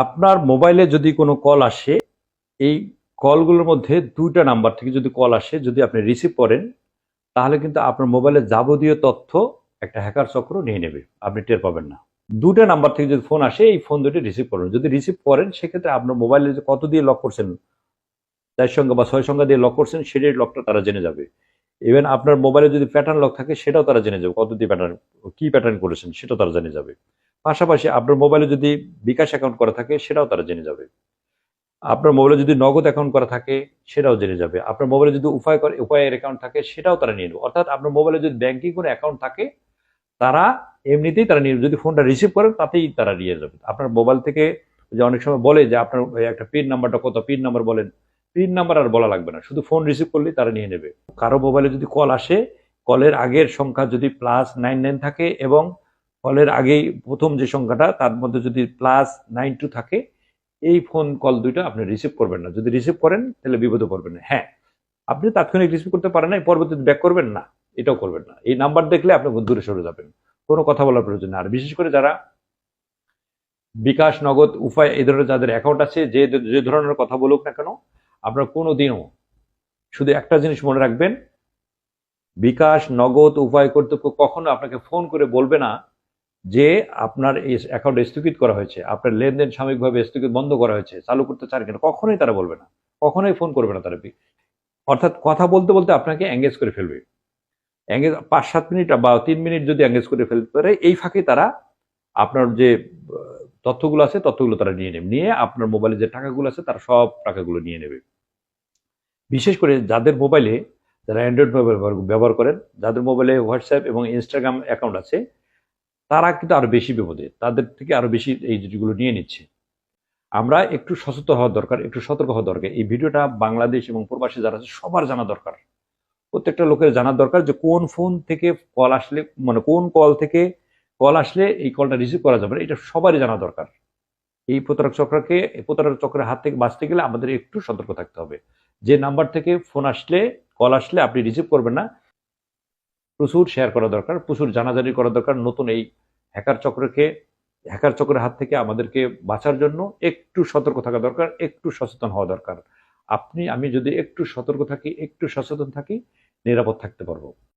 আপনার মোবাইলে যদি কোনো কল আসে, এই কলগুলোর মধ্যে ২টা নাম্বার থেকে যদি কল আসে, যদি আপনি রিসিভ করেন, তাহলে কিন্তু আপনার মোবাইলের যাবতীয় তথ্য একটা হ্যাকার চক্র নিয়ে নেবে। আপনি টের পাবেন না। ২টা নাম্বার থেকে যদি ফোন আসে, এই ফোন দুটি রিসিভ করবেন। যদি রিসিভ করেন, সেক্ষেত্রে আপনার মোবাইলে যে কত দিয়ে লক করছেন, ৪ সংখ্যা বা ৬ সংখ্যা দিয়ে লক করছেন, সেটাই লকটা তারা জেনে যাবে। ইভেন আপনার মোবাইলে যদি প্যাটার্ন লক থাকে, সেটাও তারা জেনে যাবে। কত দিয়ে প্যাটার্ন, কি প্যাটার্ন করেছেন, সেটাও তারা জেনে যাবে। পাশাপাশি আপনার মোবাইলে যদি বিকাশ অ্যাকাউন্ট করা থাকে, সেটাও তারা জেনে যাবে। আপনার মোবাইলে যদি নগদ অ্যাকাউন্ট করা থাকে, সেটাও জেনে যাবে। আপনার মোবাইলে যদি উপায়ের অ্যাকাউন্ট থাকে, সেটাও তারা নিয়ে নেবে। অর্থাৎ আপনার মোবাইলে যদি ব্যাংকিং কোনো অ্যাকাউন্ট থাকে, তারা এমনিতেই তারা নিয়ে, যদি ফোনটা রিসিভ করেন, তাতেই তারা নিয়ে যাবে। আপনার মোবাইল থেকে যে অনেক সময় বলে যে আপনার একটা পিন নাম্বারটা কত, পিন নাম্বার বলেন, পিন নাম্বার আর বলা লাগবে না, শুধু ফোন রিসিভ করলেই তারা নিয়ে নেবে। কারো মোবাইলে যদি কল আসে, কলের আগের সংখ্যা যদি +99 থাকে এবং কলের আগেই প্রথম যে সংখ্যাটা তার মধ্যে যদি +92 থাকে, এই ফোন কল দুইটা আপনি রিসিভ করবেন না। যদি রিসিভ করেন, তাহলে বিপদে পড়বেন না। হ্যাঁ, আপনি তাৎক্ষণিক রিসিভ করতে পারেন নাই, পরবর্তীতে ব্যাক করবেন না, এটাও করবেন না। এই নাম্বার দেখলে আপনি দূরে সরে যাবেন, কোনো কথা বলার প্রয়োজন নেই। আর বিশেষ করে যারা বিকাশ, নগদ, উপায় এই ধরনের যাদের অ্যাকাউন্ট আছে, যে যে ধরনের কথা বলুক না কেন, আপনার কোনো দিনও শুধু একটা জিনিস মনে রাখবেন, বিকাশ, নগদ, উপায় কর্তৃপক্ষ কখনো আপনাকে ফোন করে বলবে না যে আপনার এই অ্যাকাউন্ট স্থগিত করা হয়েছে, আপনার লেনদেন সাময়িকভাবে স্থগিত বন্ধ করা হয়েছে, চালু করতে চান কেন, কখনোই তারা বলবে না। কখনোই ফোন করবে না তারা। অর্থাৎ কথা বলতে বলতে আপনাকে এঙ্গেজ করে ফেলবে। এঙ্গেজ ৫-৭ মিনিট বা ৩ মিনিট যদি এঙ্গেজ করে ফেলতে পারে, এই ফাঁকে তারা আপনার যে তথ্যগুলো আছে, তথ্যগুলো তারা নিয়ে নেবে। নিয়ে আপনার মোবাইলে যে টাকাগুলো আছে, তারা সব টাকাগুলো নিয়ে নেবে। বিশেষ করে যাদের মোবাইলে, যারা অ্যান্ড্রয়েড মোবাইল ব্যবহার করেন, যাদের মোবাইলে হোয়াটসঅ্যাপ এবং ইনস্টাগ্রাম অ্যাকাউন্ট আছে, তারা কিন্তু আরো বেশি বিপদে। তাদের থেকে আরো বেশি এই জিনিসগুলো নিয়ে নিচ্ছে। আমরা একটু সচেতন হওয়া দরকার, একটু সতর্ক হওয়া দরকার। এই ভিডিওটা বাংলাদেশ এবং প্রবাসী যারা আছে, সবার জানা দরকার। প্রত্যেকটা লোকের জানার দরকার যে কোন ফোন থেকে কল আসলে, মানে কোন কল থেকে কল আসলে এই কলটা রিসিভ করা যাবে না, এটা সবারই জানা দরকার। এই প্রতারক চক্রের হাত থেকে বাঁচতে গেলে আমাদের একটু সতর্ক থাকতে হবে। যে নাম্বার থেকে ফোন আসলে, কল আসলে আপনি রিসিভ করবেন না, প্রচুর শেয়ার করা দরকার, প্রচুর জানাজানি করা দরকার। নতুন এই হ্যাকার চক্রের হাত থেকে আমাদেরকে বাঁচার জন্য একটু সতর্ক থাকা দরকার, একটু সচেতন হওয়া দরকার। আমি যদি একটু সতর্ক থাকি, একটু সচেতন থাকি, নিরাপদ থাকতে পারবো।